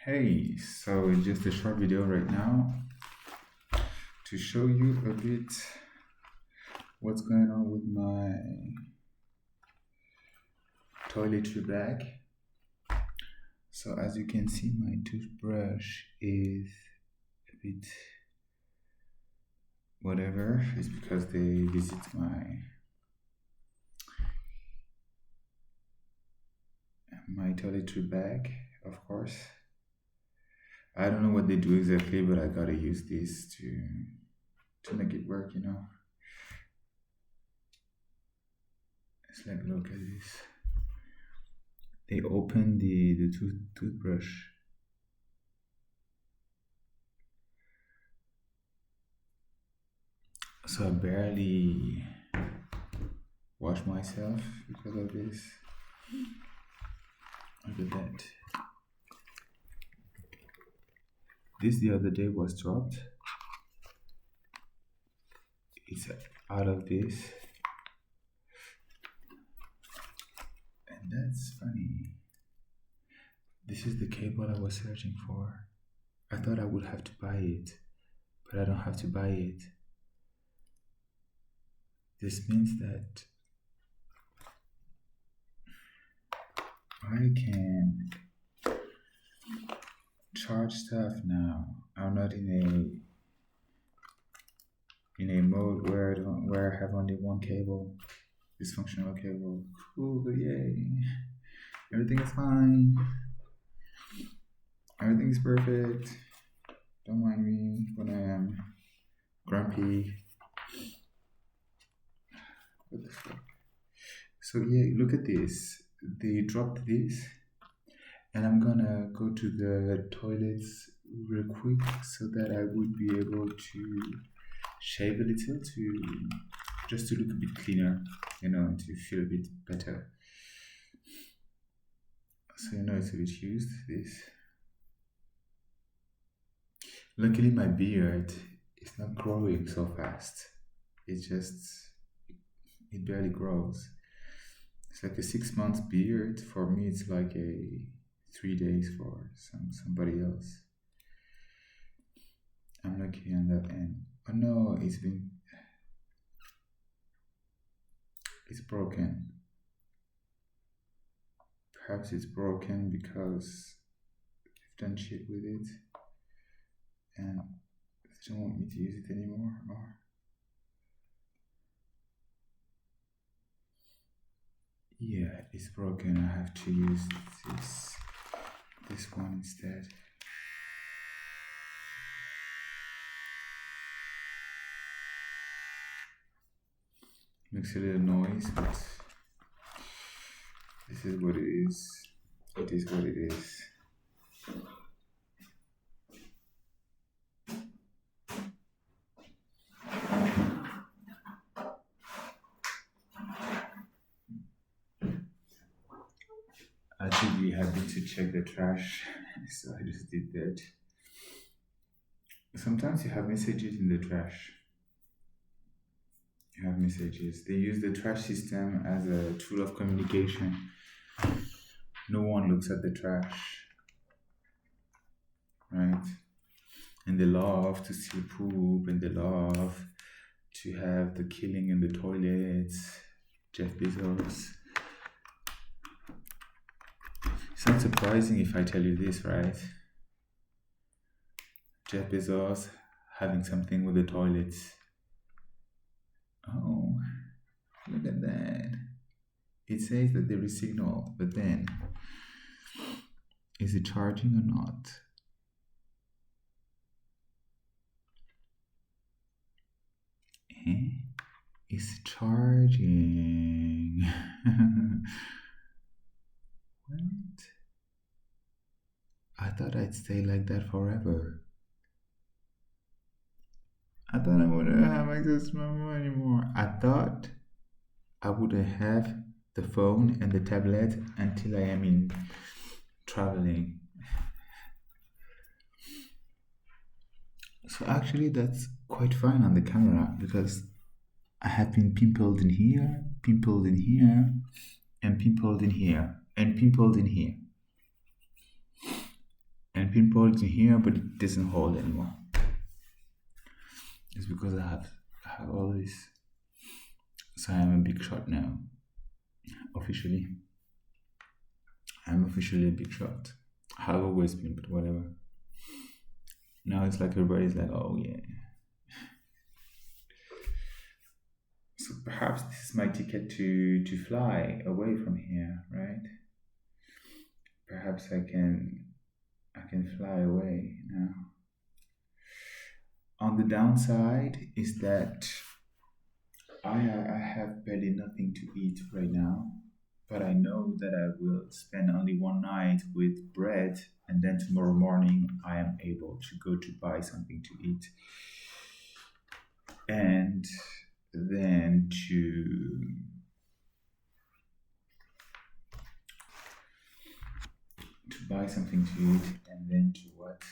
Hey, so just a short video right now to show you a bit what's going on with my toiletry bag. So as you can see, my toothbrush is a bit whatever. It's because they visit my toiletry bag, of course. I don't know what they do exactly, but I gotta use this to make it work. It's like, look at this. They open the toothbrush. So I barely wash myself because of this. Look at that. This the other day was dropped. It's out of this. And that's funny. This is the cable I was searching for. I thought I would have to buy it, but I don't have to buy it. This means that I can charge stuff now. I'm not in a mode where I have only one cable, dysfunctional cable. Cool, yay! Everything is fine. Everything is perfect. Don't mind me when I am grumpy. What the fuck? So yeah, look at this. They dropped this, and I'm gonna go to the toilets real quick so that I would be able to shave a little just to look a bit cleaner, and to feel a bit better. So it's a bit used, this. Luckily my beard is not growing so fast. It barely grows. It's like a 6 month beard. For me it's like a 3 days for somebody else. I'm lucky on that end. Oh no, it's broken. Perhaps it's broken because I've done shit with it and they don't want me to use it anymore. Or yeah, it's broken. I have to use this one instead. Makes a little noise, but this is what it is. It is what it is. I should be happy to check the trash, so I just did that. Sometimes you have messages in the trash. You have messages. They use the trash system as a tool of communication. No one looks at the trash, right? And they love to steal poop, and they love to have the killing in the toilets. Jeff Bezos. It's not surprising if I tell you this, right? Jeff Bezos having something with the toilets. Oh, look at that. It says that there is signal, but then, is it charging or not? It's charging. What? I thought I'd stay like that forever. I thought I wouldn't have access to my phone anymore. I thought I wouldn't have the phone and the tablet until I am in traveling. So actually that's quite fine on the camera because I have been pimpled in here, pimpled in here, and pimpled in here, and pimpled in here, and I've been boiled in here, but it doesn't hold anymore. It's because I have all this. So I'm a big shot now. Officially, I'm officially a big shot. I've always been, but whatever. Now it's like everybody's like, oh yeah. So perhaps this is my ticket to fly away from here, right? Perhaps I can fly away now. On the downside is that I have barely nothing to eat right now, but I know that I will spend only one night with bread, and then tomorrow morning I am able to go to buy something to eat, and then to buy something to eat, and then to what?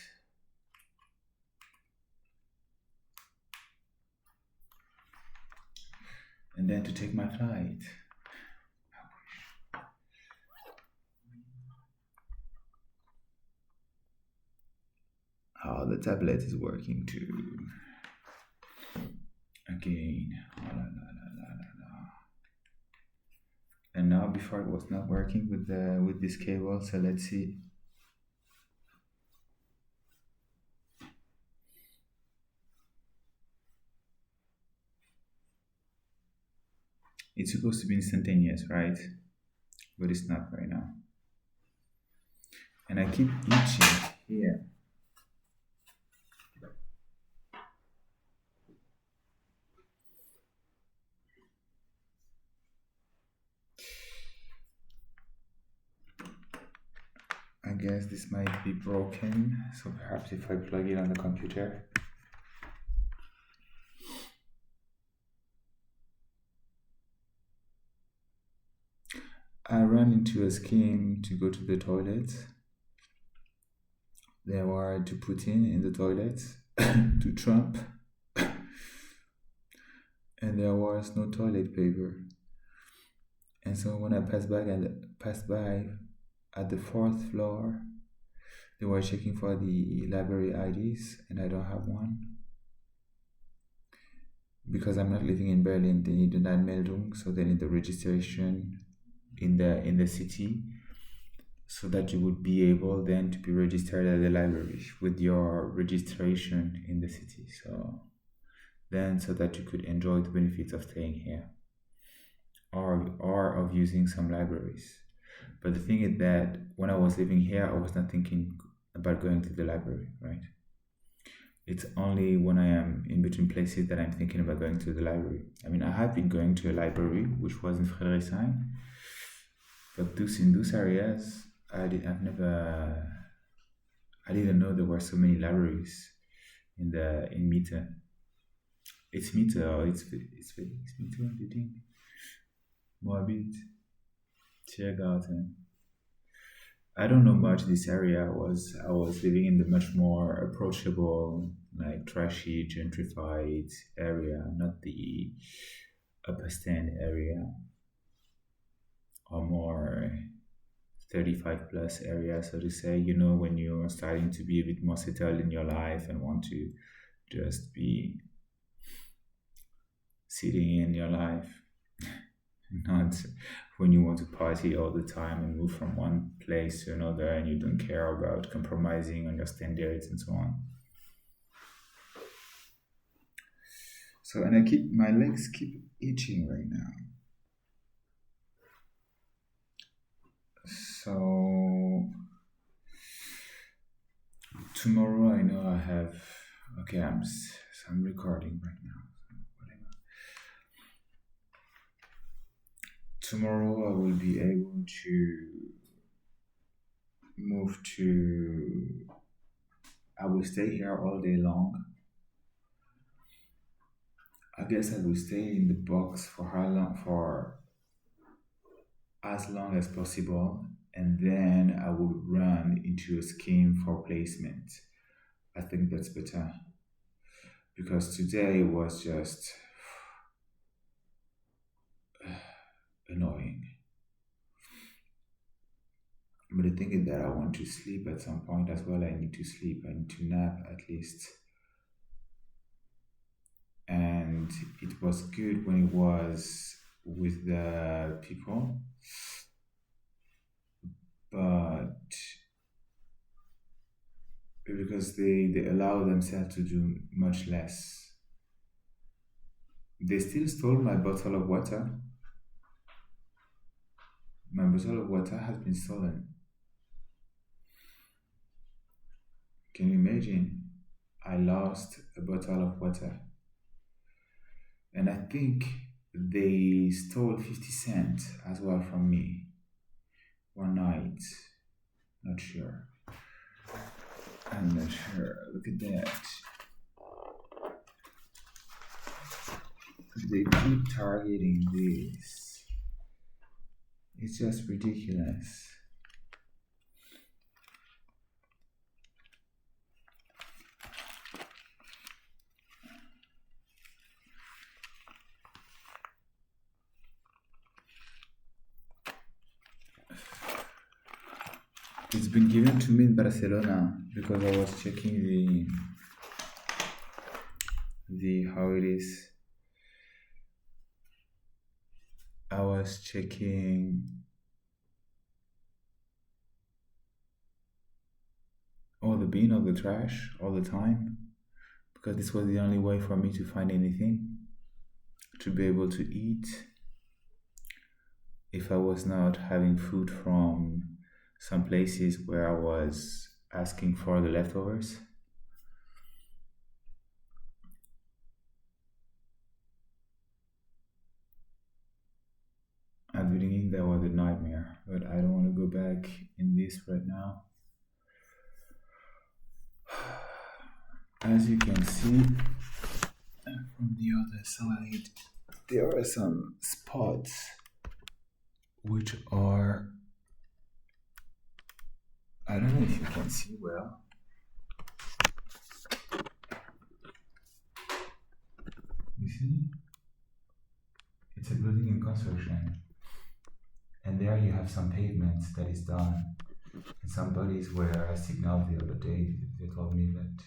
And then to take my flight. Oh, the tablet is working too. Again. Oh, la, la, la, la, la. And now before it was not working with this cable, so let's see. It's supposed to be instantaneous, right? But it's not right now. And I keep itching here. I guess this might be broken, so perhaps if I plug it on the computer. I ran into a scheme to go to the toilet. There were to put in the toilet to Trump, and there was no toilet paper. And so when I passed by at the fourth floor, they were checking for the library IDs, and I don't have one because I'm not living in Berlin. They need an Anmeldung, so they need the registration in the city, so that you would be able then to be registered at the library with your registration in the city. So that you could enjoy the benefits of staying here, or of using some libraries. But the thing is that when I was living here, I was not thinking about going to the library, right? It's only when I am in between places that I'm thinking about going to the library. I mean, I have been going to a library, which was in Friedrichshain, but in those areas, I didn't know there were so many libraries in Mitte. It's Mitte, or it's Mitte, you think? Moabit, Tiergarten. I don't know much this area. I was living in the much more approachable, like trashy, gentrified area, not the upper stand area, or more 35 plus area, so to say, when you're starting to be a bit more settled in your life and want to just be sitting in your life, not when you want to party all the time and move from one place to another and you don't care about compromising on your standards and so on. So, and my legs keep itching right now. So tomorrow I know I have. Okay, I'm recording right now. Whatever. Tomorrow I will be able to move to. I will stay here all day long. I guess I will stay in the box for how long? For as long as possible, and then I will run into a scheme for placement. I think that's better because today was just annoying. But the thing is that I want to sleep at some point as well. I need to sleep. I need to nap at least. And it was good when it was with the people, but because they allow themselves to do much less. They still stole my bottle of water. My bottle of water has been stolen. Can you imagine? I lost a bottle of water. And I think they stole 50 cents as well from me one night. Not sure. I'm not sure. Look at that. They keep targeting this. It's just ridiculous. It's been given to me in Barcelona because I was checking the how it is. I was checking all the bin, all the trash, all the time because this was the only way for me to find anything to be able to eat if I was not having food from some places where I was asking for the leftovers. At the beginning, that was a nightmare, but I don't want to go back in this right now. As you can see from the other side, there are some spots which are, I don't know if you can see well. You see? It's a building in construction. And there you have some pavement that is done. And some bodies where I signaled the other day, they told me that,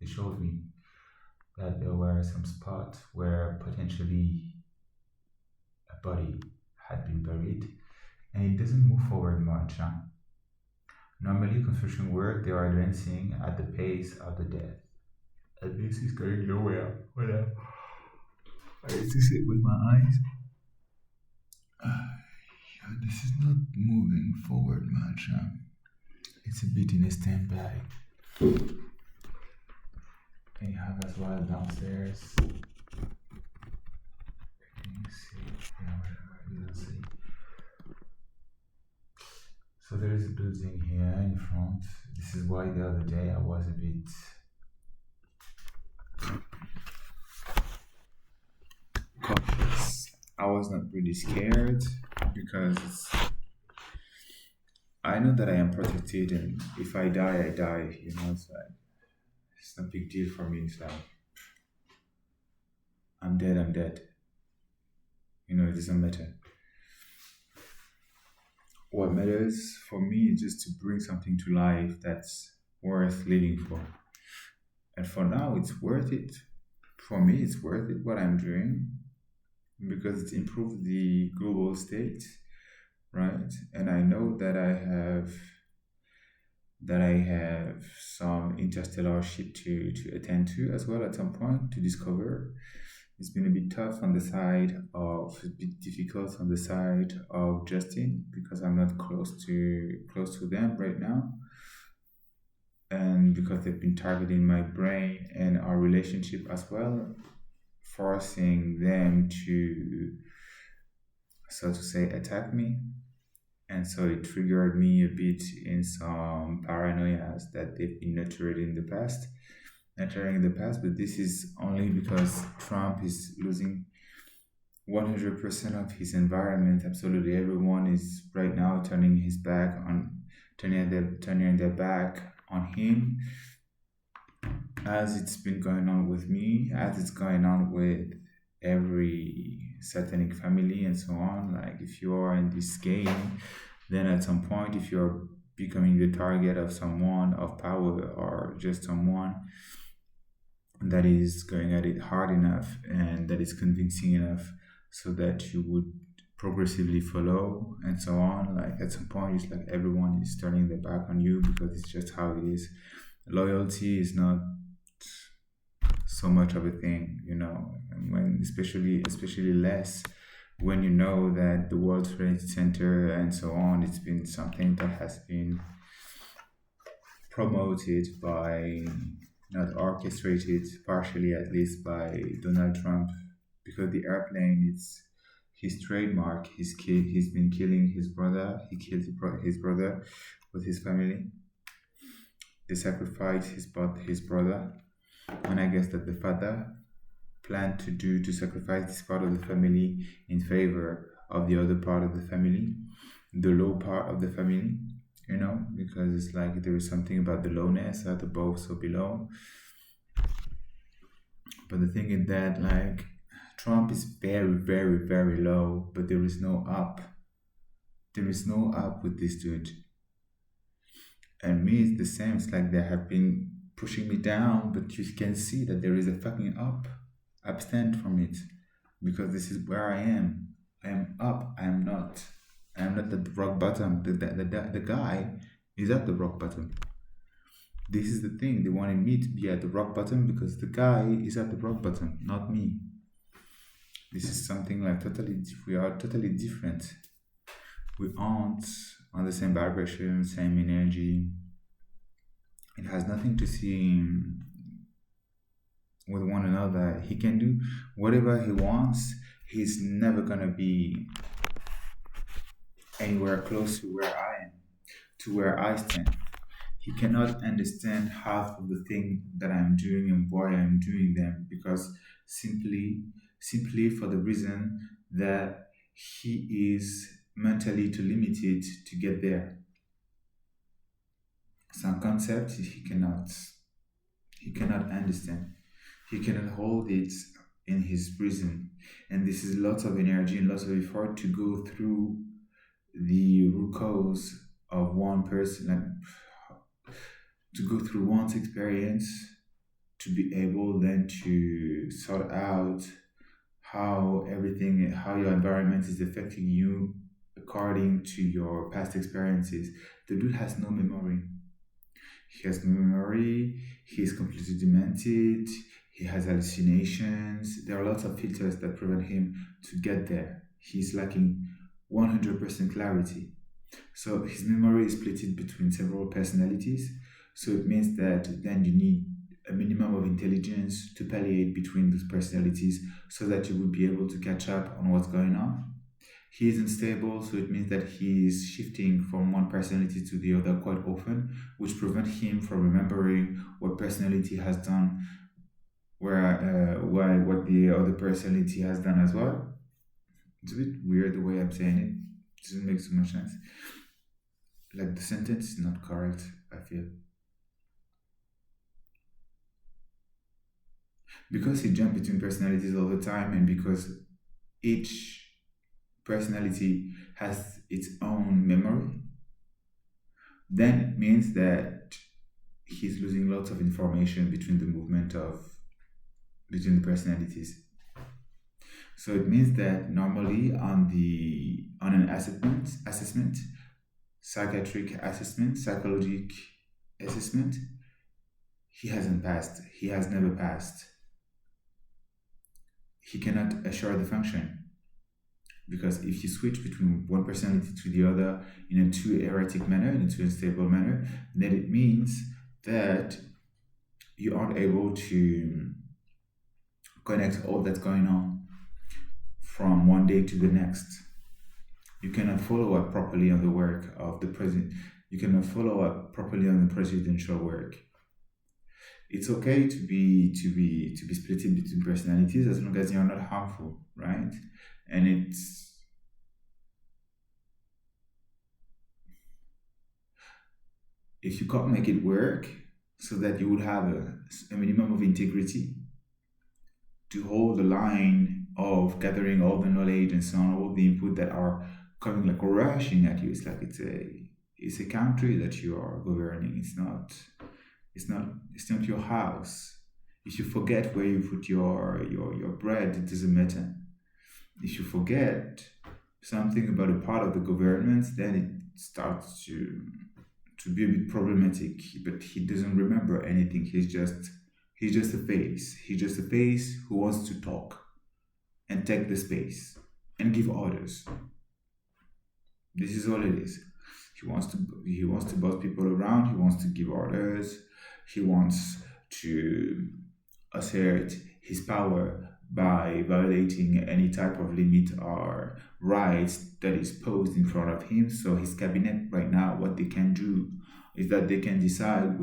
they showed me that there were some spots where potentially a body had been buried. And it doesn't move forward much. Huh? Normally, construction work, they are advancing at the pace of the death. And this is going nowhere. Voilà. I need to sit with my eyes. This is not moving forward much. It's a bit in a standby. And you have as well downstairs. Can you see? Yeah, whatever, you don't see. So there is a building here in front. This is why the other day I was a bit cautious. I was not really scared because I know that I am protected, and if I die, I die. You know, it's not a big deal for me. It's like I'm dead, I'm dead. You know, it doesn't matter. What matters for me is just to bring something to life that's worth living for. And for now, it's worth it. For me, it's worth it what I'm doing because it improves the global state, right? And I know that I have some interstellar shit to attend to as well at some point to discover. It's been a bit tough on the side of, a bit difficult on the side of Justin because I'm not close to them right now, and because they've been targeting my brain and our relationship as well, forcing them to, so to say, attack me. And so it triggered me a bit in some paranoias that they've been nurturing in the past, but this is only because Trump is losing 100% of his environment. Absolutely everyone is right now turning their back on him, as it's been going on with me, as it's going on with every satanic family and so on. Like if you are in this game, then at some point, if you're becoming the target of someone of power, or just someone that is going at it hard enough and that is convincing enough so that you would progressively follow and so on. Like at some point, it's like everyone is turning their back on you because it's just how it is. Loyalty is not so much of a thing, and when especially less when you know that the World Trade Center and so on, it's been something that has been promoted by, not orchestrated, partially at least by Donald Trump, because the airplane, it's his trademark. He's been killing his brother. He killed his brother with his family. They sacrificed his brother, and I guess that the father planned to sacrifice this part of the family in favor of the other part of the family, the low part of the family, because it's like there is something about the lowness at above, so below. But the thing is that, like, Trump is very, very, very low, but there is no up. There is no up with this dude. And me, it's the same. It's like they have been pushing me down, but you can see that there is a fucking up. Abstain from it, because this is where I am. I am up. I am not. I am not at the rock bottom. The guy is at the rock bottom. This is the thing. They wanted me to be at the rock bottom because the guy is at the rock bottom, not me. This is something like we are totally different. We aren't on the same vibration, same energy. It has nothing to see with one another. He can do whatever he wants. He's never gonna be anywhere close to where I am, to where I stand. He cannot understand half of the thing that I'm doing and why I'm doing them, because simply for the reason that he is mentally too limited to get there. Some concepts he cannot understand. He cannot hold it in his prison. And this is lots of energy and lots of effort to go through the root cause of one person, like, to go through one's experience, to be able then to sort out how your environment is affecting you according to your past experiences. The dude has no memory. He has no memory. He is completely demented. He has hallucinations. There are lots of filters that prevent him to get there. He's lacking 100% clarity. So his memory is split between several personalities. So it means that then you need a minimum of intelligence to palliate between those personalities so that you would be able to catch up on what's going on. He is unstable, so it means that he is shifting from one personality to the other quite often, which prevents him from remembering what personality has done, what the other personality has done as well. It's a bit weird the way I'm saying it. It doesn't make so much sense. Like, the sentence is not correct, I feel. Because he jumps between personalities all the time, and because each personality has its own memory, then it means that he's losing lots of information between the personalities. So it means that normally on an assessment, psychiatric assessment, psychological assessment, he hasn't passed. He has never passed. He cannot assure the function. Because if you switch between one personality to the other in a too erratic manner, in a too unstable manner, then it means that you aren't able to connect all that's going on from one day to the next. You cannot follow up properly on the work of the president. You cannot follow up properly on the presidential work. It's okay to be split between personalities as long as you're not harmful, right? And if you can't make it work so that you would have a minimum of integrity to hold the line of gathering all the knowledge and so on, all the input that are coming like rushing at you. It's like It's a country that you are governing. It's not your house. If you forget where you put your bread, it doesn't matter. If you forget something about a part of the government, then it starts to be a bit problematic. But he doesn't remember anything. He's just a face. He's just a face who wants to talk and take the space and give orders. This is all it is. He wants to boss people around. He wants to give orders. He wants to assert his power by violating any type of limit or rights that is posed in front of him. So his cabinet right now, what they can do is that they can decide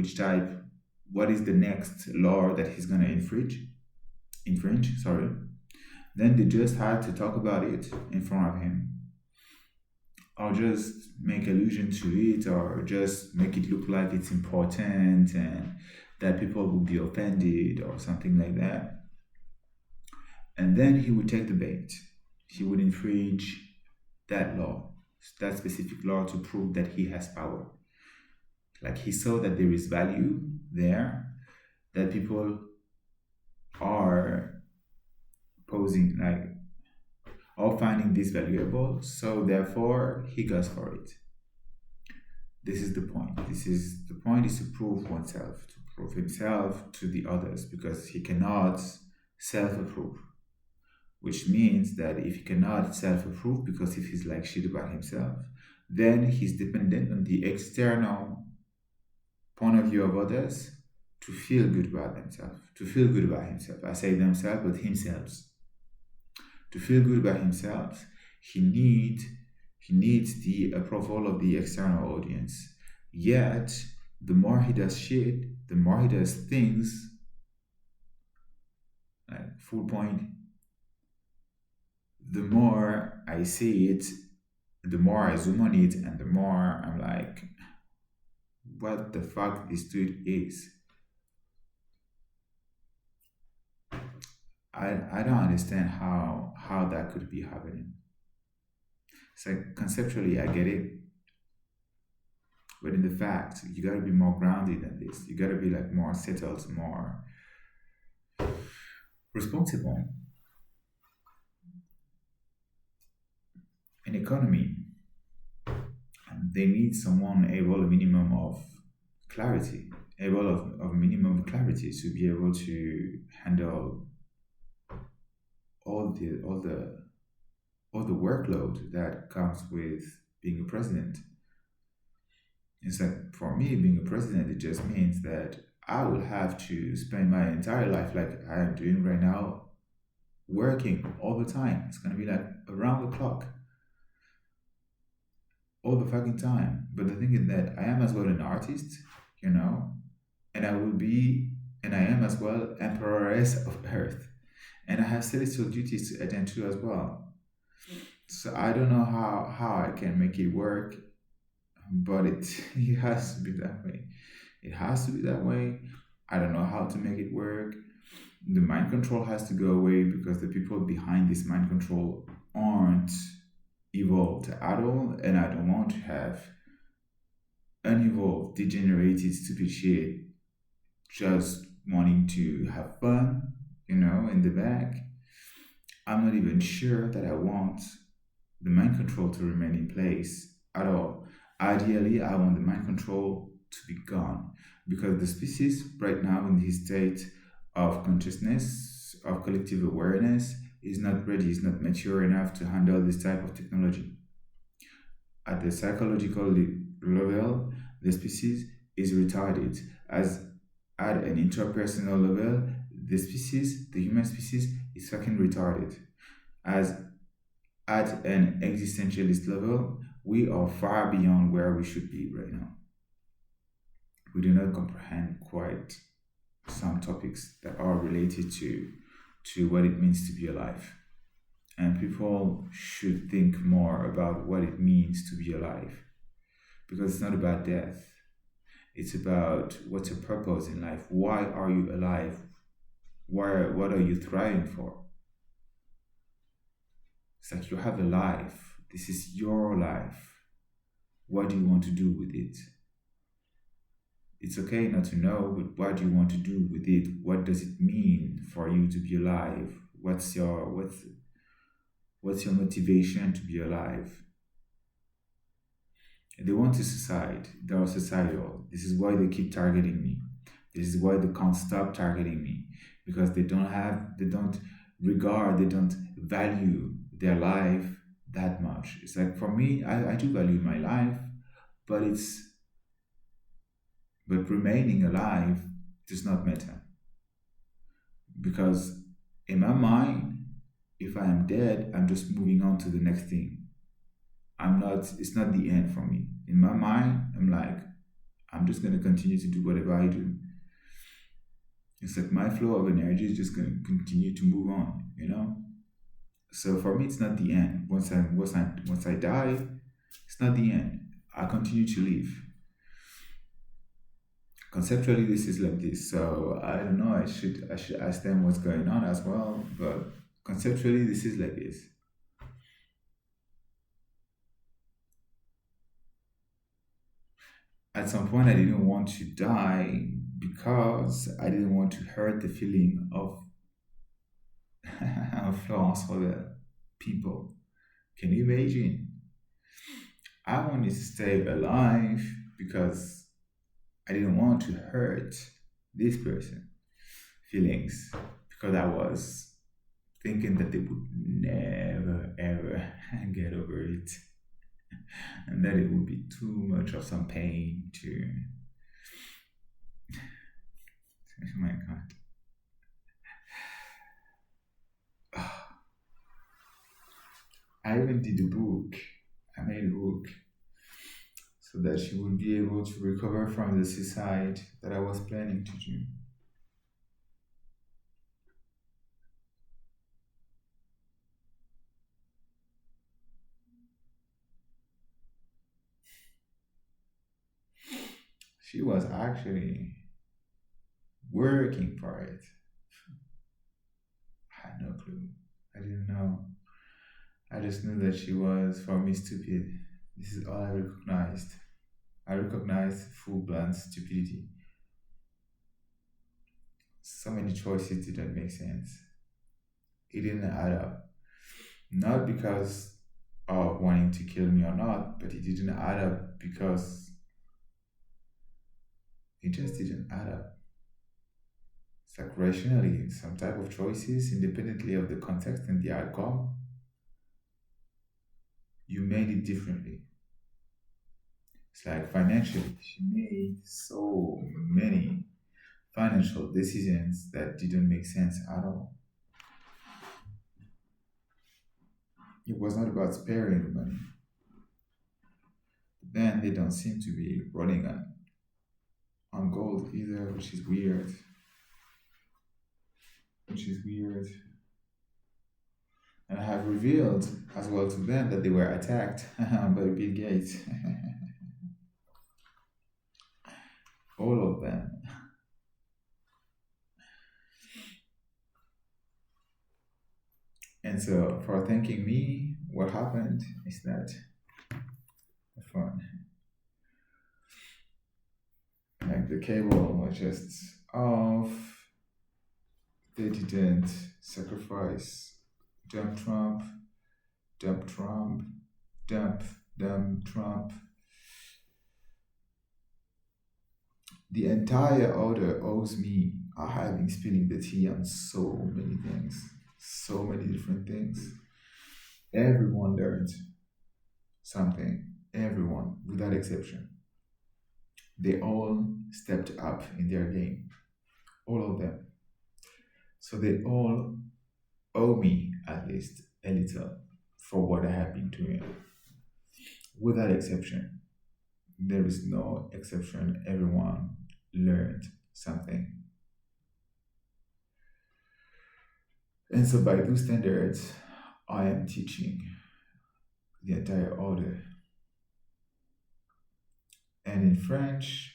what is the next law that he's gonna infringe. Sorry. Then they just had to talk about it in front of him, or just make allusion to it, or just make it look like it's important and that people will be offended or something like that. And then he would take the bait. He would infringe that law, that specific law, to prove that he has power. Like he saw that there is value there, that people are posing, like, or finding this valuable, so therefore he goes for it. This is the point. The point is to prove oneself, to prove himself to the others, because he cannot self-approve. Which means that if he cannot self-approve, because if he's like shit about himself, then he's dependent on the external point of view of others to feel good about themselves, to feel good about himself. I say themselves, but himself. To feel good about himself, he needs the approval of the external audience. Yet, the more he does shit, the more he does things, like full point, the more I see it, the more I zoom on it, and the more I'm like, what the fuck this dude is. I don't understand how that could be happening. It's like conceptually I get it. But in the fact, you gotta be more grounded than this. You gotta be like more settled, more responsible. An economy, they need someone able a minimum of clarity, able of minimum clarity to be able to handle all the workload that comes with being a president. It's like, for me, being a president, it just means that I will have to spend my entire life, like I am doing right now, working all the time. It's gonna be like around the clock, all the fucking time. But the thing is that I am as well an artist, and I am as well emperoress of Earth, and I have celestial duties to attend to as well. So I don't know how I can make it work, but it has to be that way. It has to be that way. I don't know how to make it work. The mind control has to go away, because the people behind this mind control aren't evolved at all, and I don't want to have unevolved, degenerated, stupid shit just wanting to have fun, in the back. I'm not even sure that I want the mind control to remain in place at all. Ideally, I want the mind control to be gone, because the species right now in this state of consciousness, of collective awareness, is not ready, is not mature enough to handle this type of technology. At the psychological level, the species is retarded. As at an interpersonal level, the human species, is fucking retarded. As at an existentialist level, we are far beyond where we should be right now. We do not comprehend quite some topics that are related to what it means to be alive. And people should think more about what it means to be alive. Because it's not about death. It's about what's your purpose in life. Why are you alive? What are you thriving for? It's like you have a life. This is your life. What do you want to do with it? It's okay not to know, but what do you want to do with it? What does it mean for you to be alive? What's your motivation to be alive? They want to suicide. They are societal. This is why they keep targeting me. This is why they can't stop targeting me. Because they don't regard, they don't value their life that much. It's like for me, I do value my life, but but remaining alive does not matter. Because in my mind, if I am dead, I'm just moving on to the next thing. It's not the end for me. In my mind, I'm like, I'm just going to continue to do whatever I do. It's like my flow of energy is just going to continue to move on, you know? So for me, it's not the end. Once I die, it's not the end. I continue to live. Conceptually, this is like this. So I don't know. I should ask them what's going on as well. But conceptually, this is like this. At some point, I didn't want to die because I didn't want to hurt the feeling of Florence for the people. Can you imagine? I wanted to stay alive because I didn't want to hurt this person feelings because I was thinking that they would never ever get over it and that it would be too much of some pain to oh my god. I even did a book. I made a book so that she would be able to recover from the suicide that I was planning to do. She was actually working for it. I had no clue. I didn't know. I just knew that she was, for me, stupid. This is all I recognized. I recognized full blown stupidity. So many choices didn't make sense. It didn't add up. Not because of wanting to kill me or not, but it didn't add up because it just didn't add up. It's like rationally, some type of choices, independently of the context and the outcome, you made it differently. It's like financially, she made so many financial decisions that didn't make sense at all. It was not about sparing the money. Then they don't seem to be running on gold either, which is weird. Which is weird. And I have revealed as well to them that they were attacked by Bill Gates. All of them. And so, for thanking me, what happened is that the phone, like the cable was just off. They didn't sacrifice dump Trump, dump Trump, dump, dump Trump. The entire order owes me. I have been spilling the tea on so many things, so many different things. Everyone learned something. Everyone, without exception. They all stepped up in their game. All of them. So they all owe me at least a little for what I have been doing. Without exception. There is no exception. Everyone learned something. And so, by those standards, I am teaching the entire order. And in French,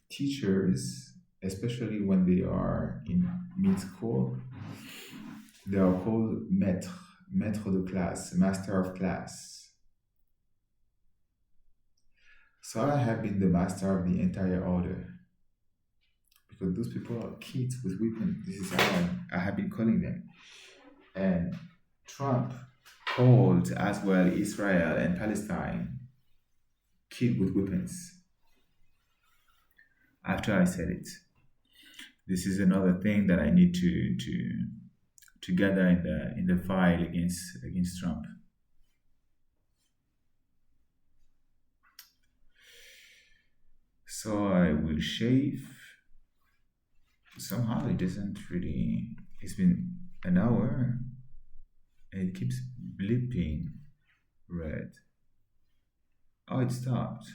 teachers, especially when they are in mid school, they are called maître de classe, master of class. So I have been the master of the entire order because those people are kids with weapons. This is how I have been calling them. And Trump called as well Israel and Palestine kid with weapons after I said it. This is another thing that I need to gather in the file against Trump. So I will shave. Somehow it doesn't really. It's been an hour and it keeps blipping red. Oh, it stopped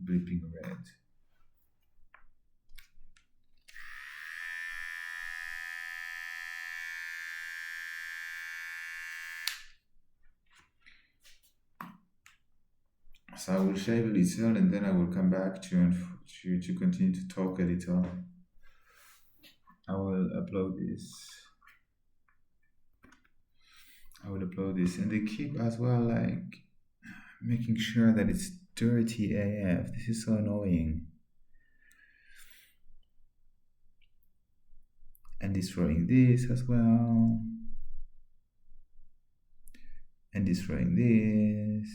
blipping red. So I will shave a little and then I will come back to continue to talk a little. I will upload this. I will upload this and they keep as well like making sure that it's dirty AF. This is so annoying. And destroying this as well. And destroying this.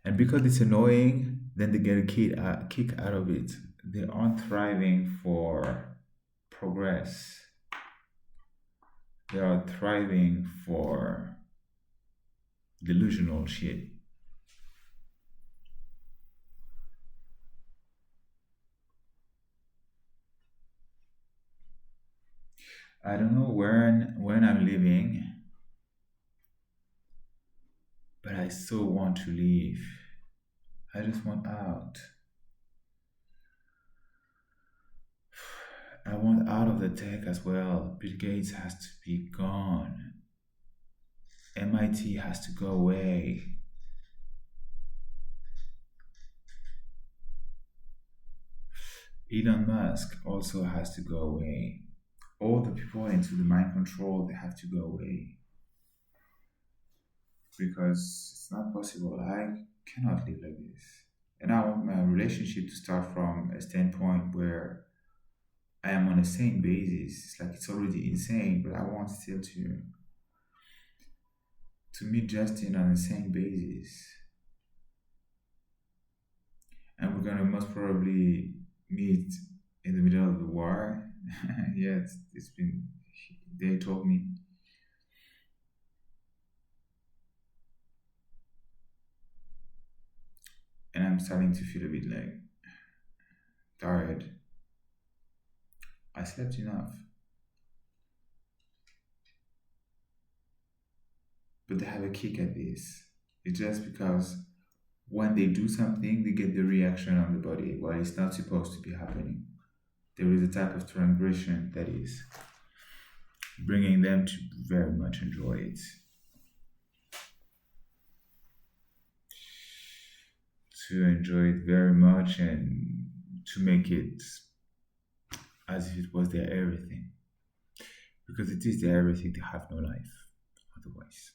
And because it's annoying, then they get a kick out of it. They aren't thriving for progress. They are thriving for delusional shit. I don't know when I'm leaving, but I so want to leave. I just want out. I want out of the tech as well. Bill Gates has to be gone. MIT has to go away. Elon Musk also has to go away. All the people into the mind control, they have to go away. Because it's not possible. I cannot live like this. And I want my relationship to start from a standpoint where I am on a sane basis. It's like it's already insane, but I want still to meet Justin on a sane basis. And we're gonna most probably meet in the middle of the war. Yeah, it's been, they told me. And I'm starting to feel a bit like tired. I slept enough. But they have a kick at this. It's just because when they do something, they get the reaction on the body while it's not supposed to be happening. There is a type of transgression that is bringing them to very much enjoy it. To enjoy it very much and to make it as if it was their everything. Because it is their everything, they have no life otherwise.